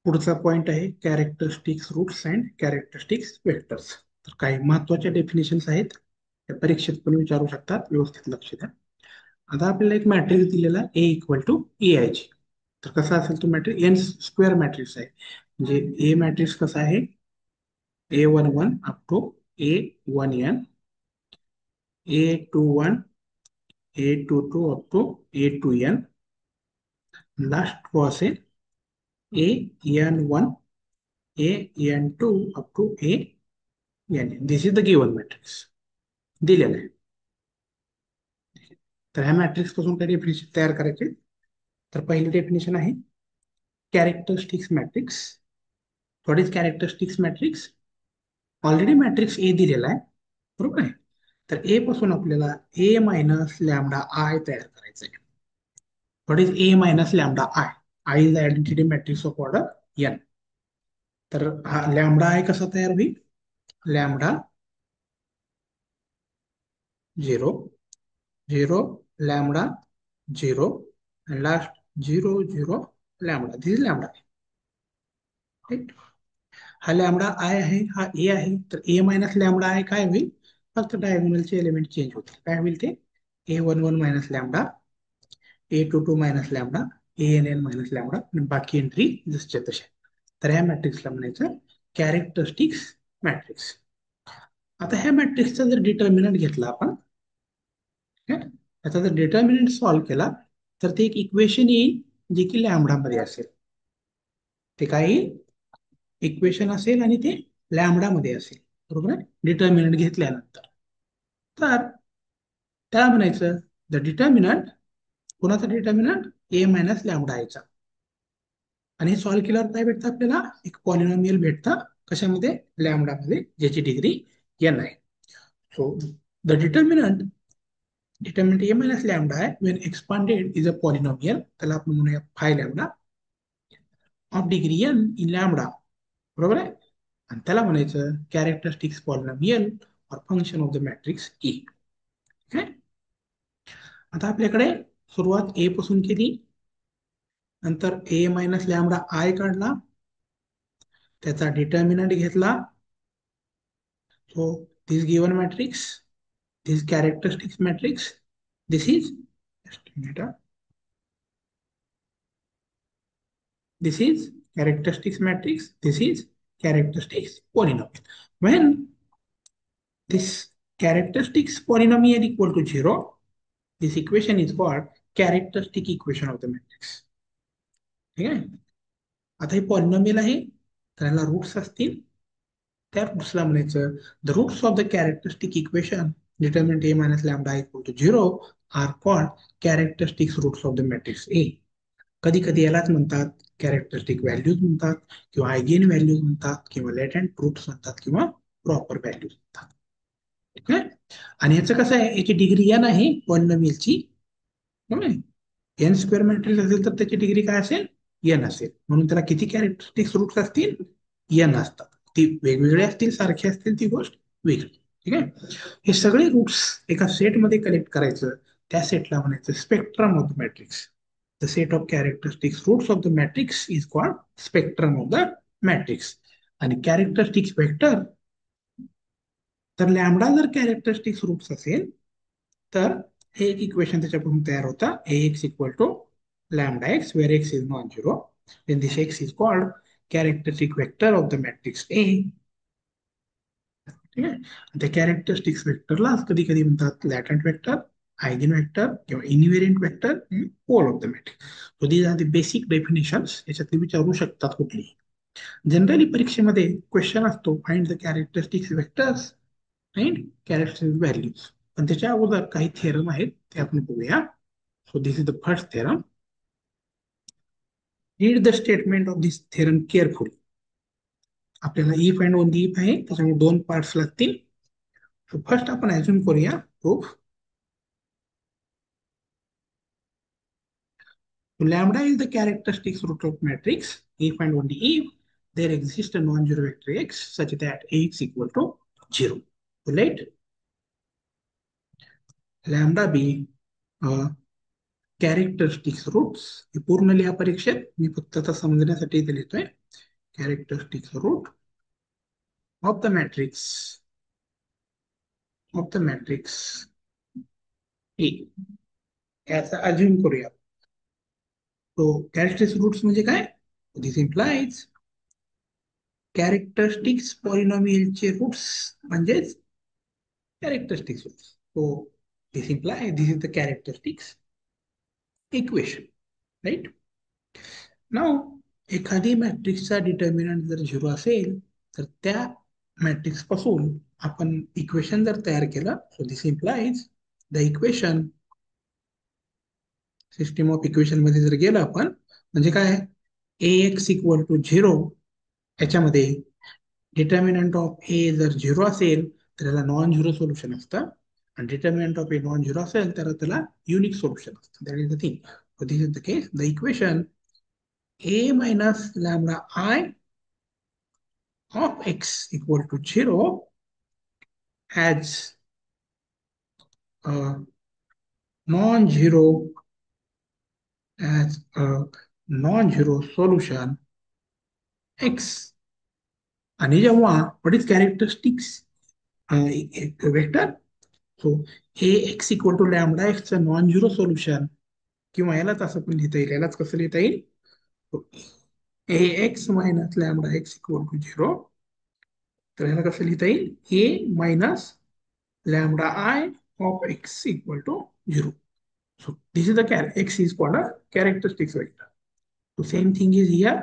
पुढचा पॉइंट आहे characteristics roots and characteristics vectors. तर काही महत्वाच्या डेफिनेशन्स आहेत, त्या परीक्षेत पण विचारू शकतात, व्यवस्थित लक्ष द्या. आता आपल्याला एक मॅट्रिक्स दिलेला ए इक्वल टू ए आय ची. तर कसा असेल तो मॅट्रिक्स? एन स्क्वेअर मॅट्रिक्स आहे. म्हणजे ए मॅट्रिक्स कसा आहे? A11 up to A1n, A21, A22 up to A2n, last row असेल AN1, AN2 up to AN. This is the given matrix दिलेलं आहे. तर ह्या मॅट्रिक्स पासून काही डेफिनेशन तयार करायचे. तर पहिली डेफिनेशन आहे characteristics matrix. What is characteristics matrix? Already matrix A दिलेला आहे, बरोबर आहे. तर ए पासून आपल्याला ए मायनस लॅमडा आय तयार करायचं आहे. What is A minus lambda I? I is the identity matrix of order N. तर हा लॅमडा आय कसा तयार होईल? Lambda 0, 0, lambda 0, last 0, 0, lambda. This is lambda. हा लॅमडा आय आहे, हा ए आहे. तर ए मायनस लॅमडा आय काय होईल? फक्त डायगोनलचे एलिमेंट चेंज होतील. काय होईल ते? A11 minus lambda, A22 minus lambda, ANN minus lambda, आणि बाकी एंट्री जसच्या तशा. तर ह्या मॅट्रिक्सला म्हणायचं कॅरेक्टरिस्टिक्स मॅट्रिक्स. आता ह्या मॅट्रिक्सचा जर डिटर्मिनंट घेतला आपण, याचा जर डिटर्मिनंट सॉल्व्ह केला, तर ते एक इक्वेशन येईल जे की लॅमडा मध्ये असेल. ते काय इक्वेशन असेल आणि ते लॅमडा मध्ये असेल, बरोबर आहे, डिटर्मिनंट घेतल्यानंतर. तर त्याला म्हणायचं द डिटर्मिनंट. कोणाचा डिटर्मिनंट? ए मायनस लॅमडा आयचा. आणि हे सॉल्व्ह केल्यावर काय भेटतं आपल्याला? एक पॉलिनॉमियल भेटतं. कशामध्ये? लॅमडा मध्ये, ज्याची डिग्री एन आहे. So the determinant A minus lambda आहे when expanded is a polynomial. त्याला आपण म्हणूया phi lambda of degree n in lambda, बरोबर आहे. आणि त्याला म्हणायचं characteristics polynomial or function of the matrix A. ठीक आहे. आता आपल्याकडे सुरुवात ए पासून केली, नंतर ए मायनस लॅमडा आय काढला, त्याचा डिटर्मिनंट घेतला. So this given matrix, this characteristics matrix, this is this is characteristics matrix, this is characteristics polynomial. When this characteristics polynomial equal to 0, this equation is called characteristic equation of the matrix. ठीक आहे. आता हे polynomial आहे, त्याला roots असतील. त्या रूट्सला म्हणायचं the roots of the characteristic equation determinant A minus lambda equal to 0 are called characteristics roots of the matrix A. कधी कधी यालाच म्हणतात कॅरेक्टरिस्टिक व्हॅल्यूज म्हणतात, किंवा आयगेन व्हॅल्यूज म्हणतात, किंवा लेटेंट रूट्स म्हणतात, किंवा प्रॉपर व्हॅल्यूज म्हणतात. ठीक आहे. आणि याचं कसं आहे, याची डिग्री एन आहे पॉलिनॉमियलची. एन स्क्वेअर मॅट्रिक्स असेल तर त्याची डिग्री काय असेल? एन असेल. म्हणून त्याला किती कॅरेक्टरिस्टिक्स रूट्स असतील? एन असतात. ती वेगवेगळे असतील, सारखे असतील, ती गोष्ट वेगळी. ठीक आहे. हे सगळे रूट्स एका सेटमध्ये कलेक्ट करायचं, त्या सेटला म्हणायचं spectrum of the matrix. The set of characteristics roots of the matrix is called spectrum of the matrix. आणि characteristics vector, तर लॅमडा जर characteristics roots असेल, तर हे एक इक्वेशन त्याच्यापासून तयार होतं, ax equal to lambda x where x is non zero. then this x is called characteristic vector of the matrix A. ठीक आहे. त्या कॅरेक्टरिस्टिक्स वेक्टरला कधी कधी म्हणतात लॅटंट वेक्टर, आयगेन वेक्टर, किंवा invariant vector, pole of the matrix. So these are the basic definitions. याच्यातले विचारू शकतात कुठली. जनरली परीक्षेमध्ये क्वेश्चन असतो find the characteristics vectors and characteristic values. पण त्याच्या अगोदर काही थेरम आहेत, ते आपण बघूया. So this is the first theorem. Read the statement of this theorem carefully. आपल्याला इफ अँड ओनली इफ आहे, त्याच्यामुळे दोन पार्ट्स लागतील. फर्स्ट आपण ऍझ्युम करूया proof. Lambda is the characteristic root of matrix if and only if there exists a non-zero vector x such that ax equal to 0. So let lambda be a characteristics roots. हे पूर्ण लिहा परीक्षेत, मी फक्त आता समजण्यासाठी इथे लिहितोय. characteristics root of the matrix A याचा assume करूया. तो कॅरेक्टरिस्टिक्स रूट्स म्हणजे काय? दिस इम्प्लाइज कॅरेक्टरिस्टिक्स पॉलिनॉमियलचे रूट्स म्हणजेच characteristics roots. So this implies this is the characteristics equation, right? Now एखादी मॅट्रिक्सचा डिटर्मिनंट जर झिरो असेल तर त्या मॅट्रिक्स पासून आपण इक्वेशन जर तयार केलं, so this implies the equation system of equation मध्ये जर गेलं आपण म्हणजे काय, ए एक्स इक्वल टू झिरो याच्यामध्ये डिटर्मिनंट ऑफ ए जर झिरो असेल तर त्याला नॉन झिरो सोल्युशन असतं, आणि determinant of a non zero असेल तर त्याला युनिक सोल्युशन असतं. That is the thing. So this is the case. The equation a minus lambda I of x equal to 0 has a non-zero as a non-zero solution x. आणि जेव्हा what is characteristics vector, so a x equal to lambda x चं non zero solution, किंवा यालाच असं पण लिहिता येईल, यालाच कसं लिहिता येईल, A X minus lambda X equal to zero, तर याला कसं लिहिता येईल, A minus lambda I of x equal to 0. So this is the x is called a characteristics vector. So same thing is here.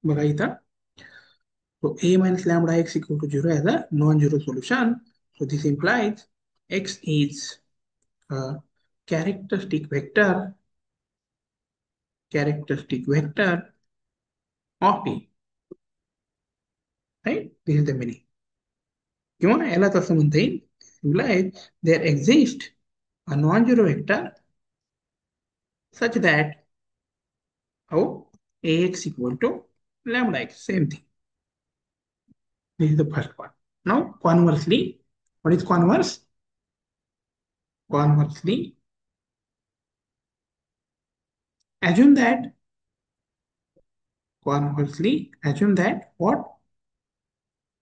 बघा इथं. So a minus lambda x equal to 0 as a non-zero solution. So this implies x is a characteristic vector of a. Right? This is the meaning. किंवा याला तसं म्हणता येईल, implies there exists a non-zero vector such that how ax equal to lambda x, same thing. This is the first part. Now, conversely, what is converse? Conversely, assume that, what?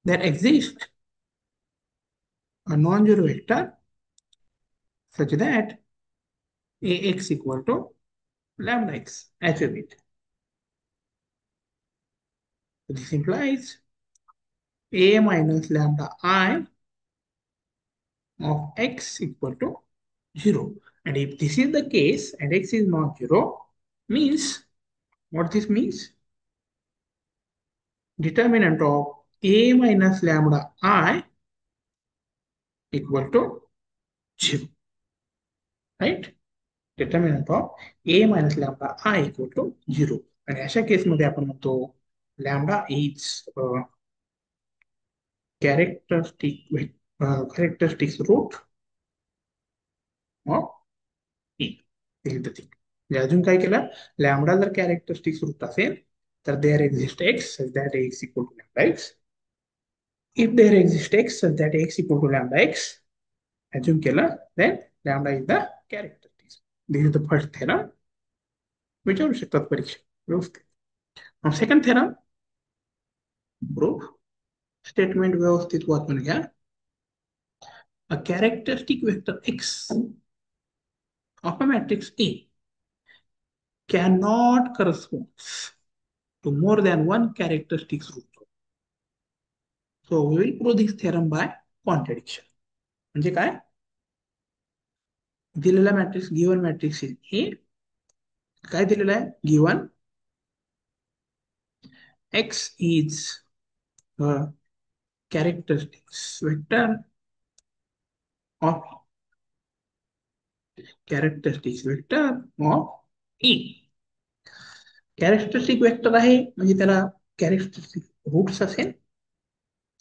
There exists a non-zero vector such that ax equal to lambda x. Assume it. So this implies a minus lambda I of x equal to 0. And if this is the case and x is not 0, means, what this means? Determinant of a minus lambda I equal to 0, right? Determinant of a minus lambda I equal to 0. आणि अशा केसमध्ये आपण म्हणतो lambda is characteristics root of E. म्हणजे अजून काय केलं, lambda जर कॅरेक्टरिस्टिक्स रूट असेल तर there exist x such that x equal to lambda x. If there exist x such that x equal to lambda x assume केलं, then lambda is the characteristics. This is the first theorem. विचारू शकतात परीक्षा व्यवस्थित. Now second theorem, proof. Statement व्यवस्थित वाचून घ्या. A characteristic vector x of a matrix A cannot correspond to more than one characteristic root. So we will prove this theorem by contradiction. म्हणजे काय, दिलेला मॅट्रिक्स गिवन मॅट्रिक्स हे काय दिलेला आहे, given x is a characteristics vector of E. Characteristic vector आहे म्हणजे त्याला characteristic roots असेल,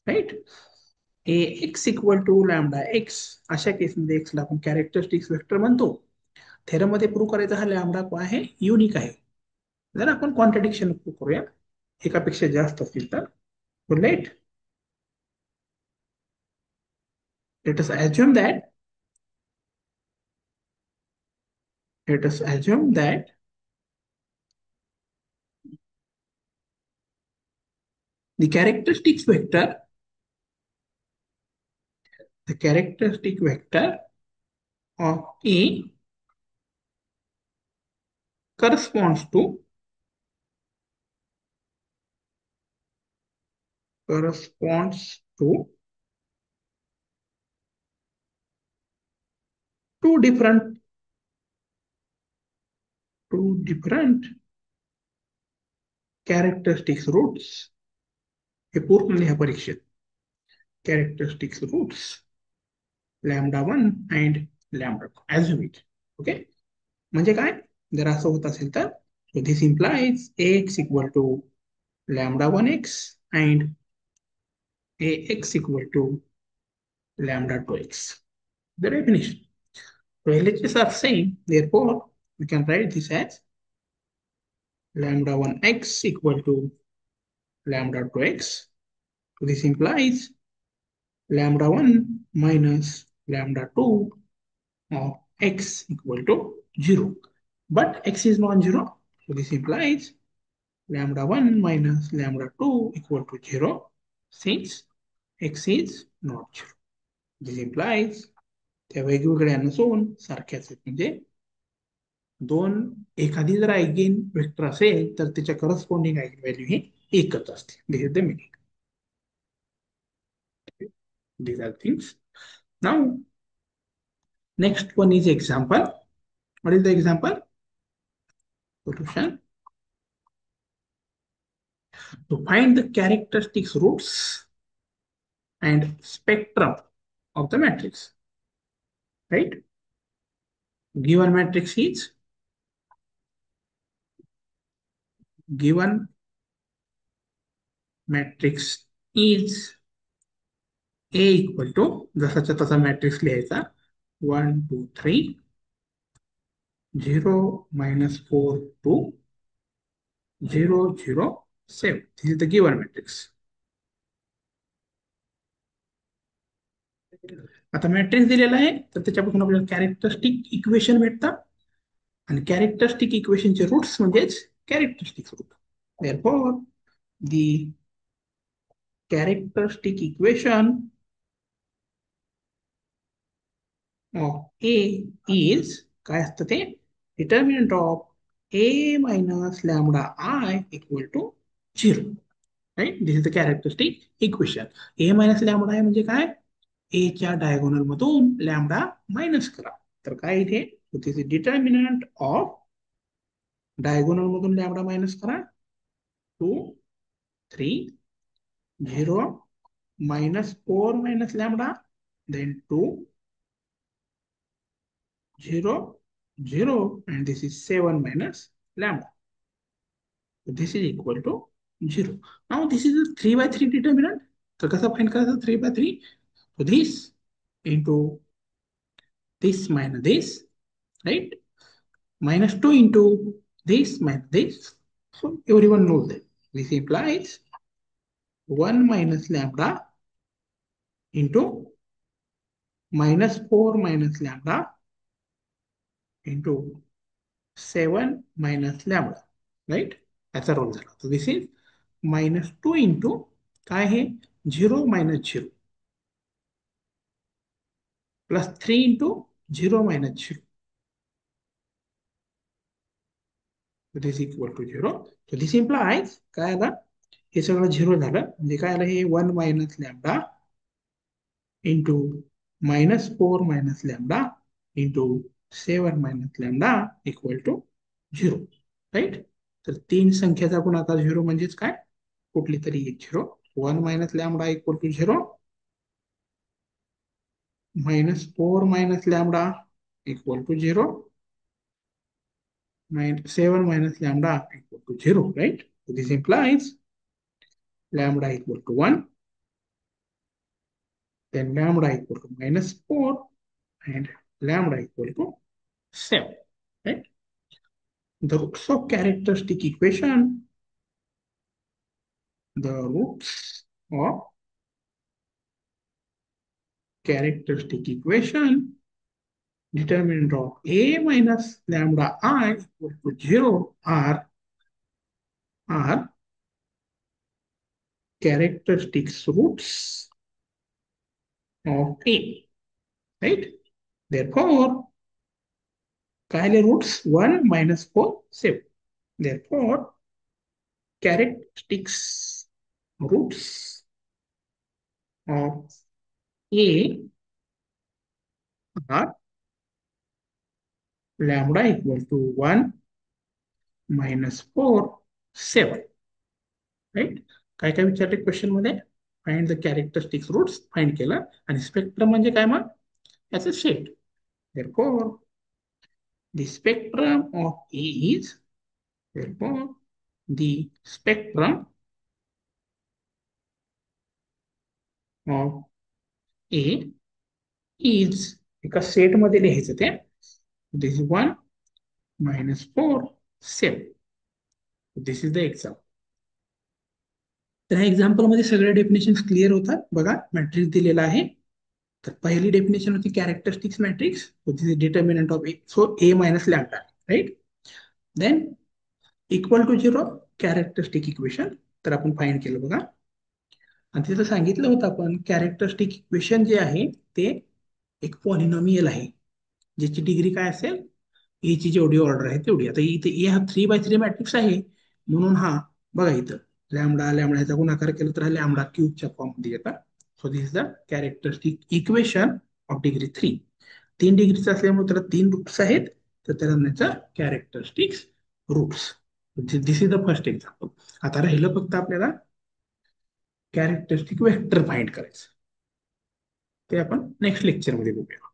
right. A x equal to lambda x, अशा केसमध्ये एक्सला आपण कॅरेक्टरिस्टिक्स वेक्टर म्हणतो. थेरम मध्ये प्रूव्ह करायचा हा लॅमडा काय आहे, युनिक आहे. जर आपण कॉन्ट्रडिक्शन प्रूव्ह करूया, एकापेक्षा जास्त असतील तर, right. Let us assume that The characteristics vector, the characteristic vector of A corresponds to two different characteristics roots. हे पूर्ण लिहा परीक्षेत. Characteristics roots lambda 1 and lambda 2 assume it. Okay, म्हणजे काय जर असं होत असेल तर so this implies ax equal to lambda 1x and ax equal to lambda 2x. The definition. So LHS are same, therefore we can write this as lambda 1x equal to lambda 2x. So this implies lambda 1 minus lambda 2 of x equal to 0. But x is non-zero. So this implies lambda 1 minus lambda 2 equal to 0 since x is not 0. This implies त्या वेगवेगळ्या नसून सारख्याच आहेत म्हणजे दोन एखादी जर eigen vector असेल तर त्याच्या करस्पॉन्डिंग आयगेन व्हॅल्यू ही एकच असते. This is the meaning. These are things. Now, next one is example. What is the example? Solution. To find the characteristics roots and spectrum of the matrix. Right? Given matrix is given matrix is A equal to जसाच्या तसा matrix लिहायचा 1 2 3 0 -4 2 0 0 7. This is the given matrix. आता matrix दिलेला आहे तर त्याच्यापासून आपल्याला characteristic equation भेटतात आणि कॅरेक्टरिस्टिक इक्वेशनचे रूट्स म्हणजेच characteristic root. Therefore the characteristic equation of A is काय असतं ते determinant of A minus lambda I equal to 0. Right? This is the characteristic equation. A minus lambda I म्हणजे काय A च्या डायगोनल मधून lambda minus करा. तर काय इथे this is determinant of diagonal मधून लॅम्बडा मायनस करा 2 3 0 -4 minus lambda then 2 0 0 and this is 7 minus lambda. So this is equal to 0. Now this is a 3 by 3 determinant. तर कसा फाइंड करायचा 3 by 3? So this into this minus this, right? Minus 2 into this minus this. So everyone knows that. This implies 1 minus lambda into minus 4 minus lambda into 7 minus lambda, right? याचा role झाला. So this is minus 2 into काय आहे 0 minus 0 plus 3 into 0 minus 0. So this is equal to 0. So this implies काय आला हे सगळं 0 झालं म्हणजे काय आलं हे 1 minus lambda into minus 4 minus lambda into 7 minus lambda equal to 0. Right? तर तीन संख्येचा गुणाकार 0 म्हणजेच काय कुठली तरी एक 0. 1 minus lambda equal to 0 minus 4 minus lambda equal to 0 7 minus lambda equal to 0, right? So this implies lambda equal to 1, then lambda equal to minus 4, and lambda equal to 7, right? The roots of characteristic equation, the roots of characteristic equation determinant of A minus lambda I equal to 0 are characteristics roots of A, right? Therefore, Kyle roots 1 minus 4, 7. Therefore, characteristics roots of A are lambda equal to 1 minus 4, 7. Right. काय काय विचारले question मध्ये? Find the characteristics roots find केलं आणि spectrum म्हणजे काय मग? याचं शेड. Therefore, the spectrum of A is therefore the spectrum of A is एका सेट मध्ये लिहायचं ते. This is 1 minus 4 7. This is the example. तर ह्या एक्झाम्पल मध्ये सगळ्या डेफिनेशन क्लिअर होतात. बघा मॅट्रिक्स दिलेला आहे. तर पहिली डेफिनेशन होती characteristics matrix, this is determinant of A, so A minus lambda, right. Then equal to zero characteristic equation, तर आपण फाइंड केलं बघा. आणि तिथं सांगितलं होतं आपण कॅरेक्टरिस्टिक इक्वेशन जे आहे ते एक पॉलिनॉमियल आहे, ज्याची डिग्री काय असेल, ए ची जेवढी ऑर्डर आहे तेवढी. आता इथे ए हा 3 बाय 3 मॅट्रिक्स आहे, म्हणून हा बघा इथं लॅम्बडा लॅम्बडाचा गुणाकार केला तर हा लॅम्बडा क्यूबच्या फॉर्म मध्ये येतात. So this is the characteristic equation of degree 3. 3 डिग्रीचा असल्यामुळे त्याला 3 रूट्स आहेत, तर त्याला characteristics roots. This is the first example. आता राहिलं फक्त आपल्याला कॅरेक्टरिस्टिक वेक्टर फाइंड करायचं, ते आपण नेक्स्ट लेक्चरमध्ये बघूया.